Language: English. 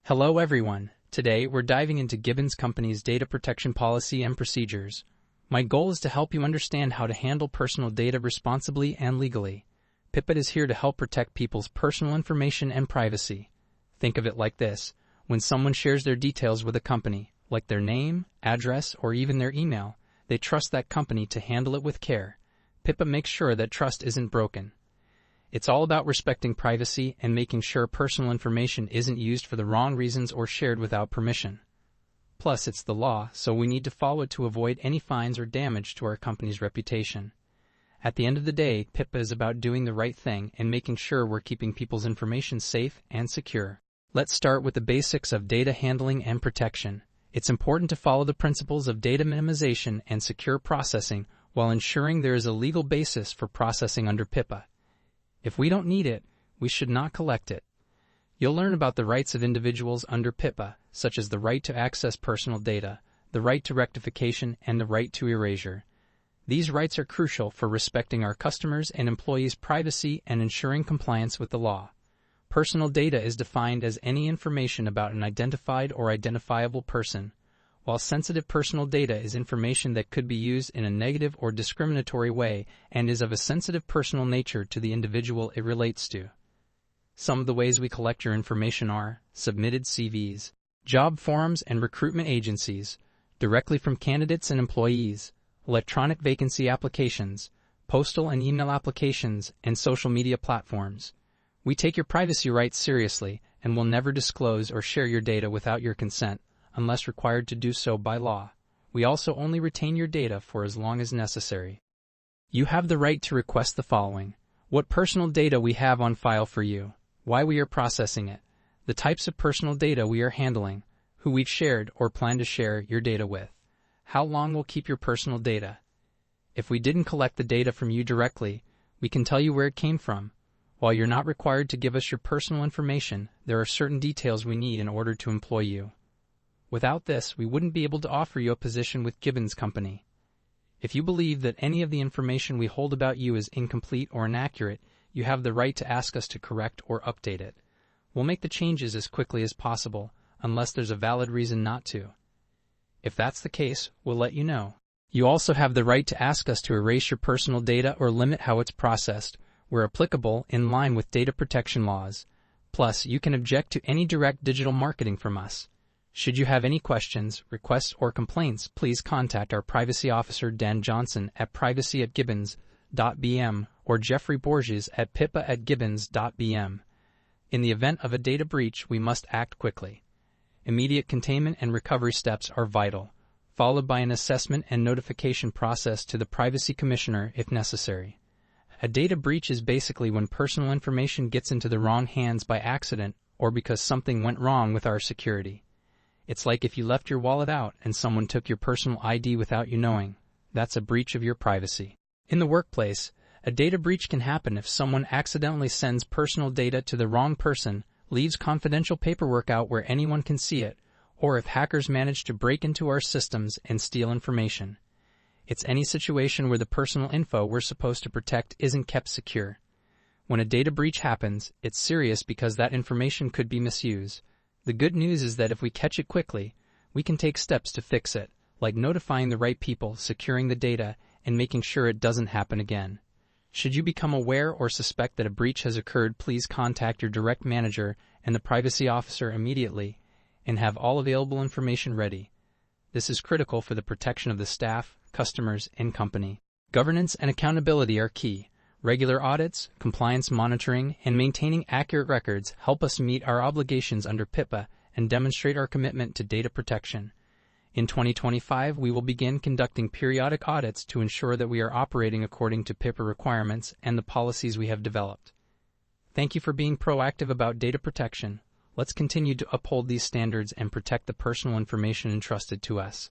Hello everyone. Today we're diving into Gibbons Company's data protection policy and procedures. My goal is to help you understand how to handle personal data responsibly and legally. PIPA is here to help protect people's personal information and privacy. Think of it like this. When someone shares their details with a company, like their name, address, or even their email, they trust that company to handle it with care. PIPA makes sure that trust isn't broken. It's all about respecting privacy and making sure personal information isn't used for the wrong reasons or shared without permission. Plus, it's the law, so we need to follow it to avoid any fines or damage to our company's reputation. At the end of the day, PIPA is about doing the right thing and making sure we're keeping people's information safe and secure. Let's start with the basics of data handling and protection. It's important to follow the principles of data minimization and secure processing while ensuring there is a legal basis for processing under PIPA. If we don't need it, we should not collect it. You'll learn about the rights of individuals under PIPA, such as the right to access personal data, the right to rectification, and the right to erasure. These rights are crucial for respecting our customers' and employees' privacy and ensuring compliance with the law. Personal data is defined as any information about an identified or identifiable person, while sensitive personal data is information that could be used in a negative or discriminatory way and is of a sensitive personal nature to the individual it relates to. Some of the ways we collect your information are submitted CVs, job forums and recruitment agencies, directly from candidates and employees, electronic vacancy applications, postal and email applications, and social media platforms. We take your privacy rights seriously and will never disclose or share your data without your consent, unless required to do so by law. We also only retain your data for as long as necessary. You have the right to request the following: what personal data we have on file for you, why we are processing it, the types of personal data we are handling, who we've shared or plan to share your data with, how long we'll keep your personal data. If we didn't collect the data from you directly, we can tell you where it came from. While you're not required to give us your personal information, there are certain details we need in order to employ you. Without this, we wouldn't be able to offer you a position with Gibbons Company. If you believe that any of the information we hold about you is incomplete or inaccurate, you have the right to ask us to correct or update it. We'll make the changes as quickly as possible, unless there's a valid reason not to. If that's the case, we'll let you know. You also have the right to ask us to erase your personal data or limit how it's processed, where applicable, in line with data protection laws. Plus, you can object to any direct digital marketing from us. Should you have any questions, requests, or complaints, please contact our privacy officer Dan Johnson at privacy@gibbons.bm or Jeffrey Borges at pipa@gibbons.bm. In the event of a data breach, we must act quickly. Immediate containment and recovery steps are vital, followed by an assessment and notification process to the Privacy Commissioner if necessary. A data breach is basically when personal information gets into the wrong hands by accident or because something went wrong with our security. It's like if you left your wallet out and someone took your personal ID without you knowing. That's a breach of your privacy. In the workplace, a data breach can happen if someone accidentally sends personal data to the wrong person, leaves confidential paperwork out where anyone can see it, or if hackers manage to break into our systems and steal information. It's any situation where the personal info we're supposed to protect isn't kept secure. When a data breach happens, it's serious because that information could be misused. The good news is that if we catch it quickly, we can take steps to fix it, like notifying the right people, securing the data, and making sure it doesn't happen again. Should you become aware or suspect that a breach has occurred, please contact your direct manager and the privacy officer immediately and have all available information ready. This is critical for the protection of the staff, customers, and company. Governance and accountability are key. Regular audits, compliance monitoring, and maintaining accurate records help us meet our obligations under PIPA and demonstrate our commitment to data protection. In 2025, we will begin conducting periodic audits to ensure that we are operating according to PIPA requirements and the policies we have developed. Thank you for being proactive about data protection. Let's continue to uphold these standards and protect the personal information entrusted to us.